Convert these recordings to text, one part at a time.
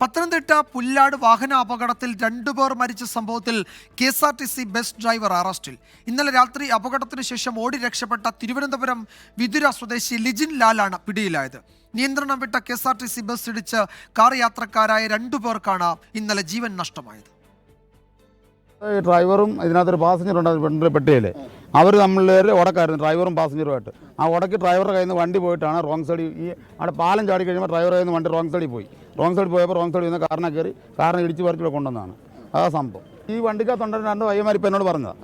പത്തനംതിട്ട പുല്ലാട് വാഹന അപകടത്തിൽ 2 പേർ മരിച്ച സംഭവത്തിൽ KSRTC ബസ് ഡ്രൈവർ അറസ്റ്റിൽ. ഇന്നലെ രാത്രി അപകടത്തിന് ശേഷം ഓടി രക്ഷപ്പെട്ട തിരുവനന്തപുരം വിതുര സ്വദേശി ലിജിൻ ലാലാണ് പിടിയിലായത്. നിയന്ത്രണം വിട്ട KSRTC ബസ് ഇടിച്ച് കാർ യാത്രക്കാരായ 2 പേർക്കാണ് ഇന്നലെ ജീവൻ നഷ്ടമായത്. ഡ്രൈവറും ഇതിനകത്തൊരു പാസഞ്ചർ ഉണ്ടായിരുന്നു പെട്ടിയില്. അവർ തമ്മിൽ ഉടക്കായിരുന്നു, ഡ്രൈവറും പാസഞ്ചറുമായിട്ട്. ആ ഉടക്കി ഡ്രൈവറുടെ കയ്യിൽ നിന്ന് വണ്ടി പോയിട്ടാണ് റോങ് സൈഡിൽ അവിടെ പാലം ചാടി കഴിയുമ്പോൾ ഡ്രൈവറുടെ കയ്യിൽ നിന്ന് വണ്ടി റോങ് സൈഡിൽ പോയി. റോങ് സൈഡിൽ പോയപ്പോൾ റോങ് സൈഡിൽ നിന്ന് കാറിനെ കയറി കാറിനെ ഇടിച്ച് പറിച്ചിവിടെ കൊണ്ടുവന്നതാണ് ആ സംഭവം. ഈ വണ്ടിക്കകത്തുണ്ടായിരുന്ന 2 പയ്യന്മാർ ഇപ്പം എന്നോട് പറഞ്ഞതാണ്.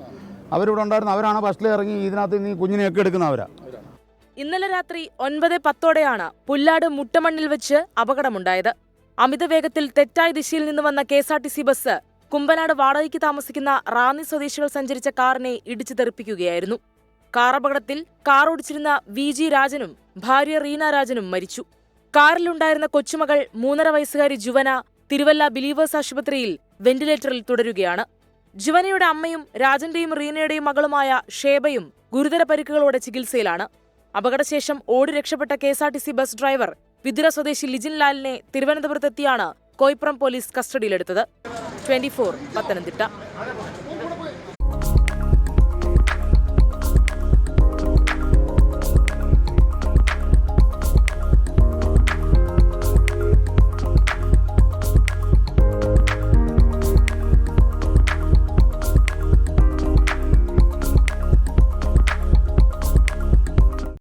അവരിവിടെ ഉണ്ടായിരുന്ന അവരാണ് ഫസ്റ്റിൽ ഇറങ്ങി ഇതിനകത്ത് നീ കുഞ്ഞിനെയൊക്കെ എടുക്കുന്നവരാ. ഇന്നലെ രാത്രി 9:10 പുല്ലാട് മുട്ടമണ്ണിൽ വെച്ച് അപകടമുണ്ടായത്. അമിത വേഗത്തിൽ തെറ്റായ ദിശയിൽ നിന്ന് വന്ന KSRTC ബസ് കുമ്പനാട് വാടകയ്ക്ക് താമസിക്കുന്ന റാന്നി സ്വദേശികൾ സഞ്ചരിച്ച കാറിനെ ഇടിച്ചു തെറിപ്പിക്കുകയായിരുന്നു. കാർ അപകടത്തിൽ കാർ ഓടിച്ചിരുന്ന VG രാജനും ഭാര്യ റീന രാജനും മരിച്ചു. കാറിലുണ്ടായിരുന്ന കൊച്ചുമകൾ 3.5 വയസ്സുകാരി ജുവന തിരുവല്ല ബിലീവേഴ്സ് ആശുപത്രിയിൽ വെന്റിലേറ്ററിൽ തുടരുകയാണ്. ജുവനയുടെ അമ്മയും രാജന്റെയും റീനയുടെയും മകളുമായ ഷേബയും ഗുരുതര പരിക്കുകളോടെ ചികിത്സയിലാണ്. അപകടശേഷം ഓടി രക്ഷപ്പെട്ട KSRTC ബസ് ഡ്രൈവർ വിതുര സ്വദേശി ലിജിൻ ലാലിനെ തിരുവനന്തപുരത്തെത്തിയാണ് കോയിപ്പുറം പോലീസ് കസ്റ്റഡിയിലെടുത്തത്. 24 പത്തനംതിട്ട.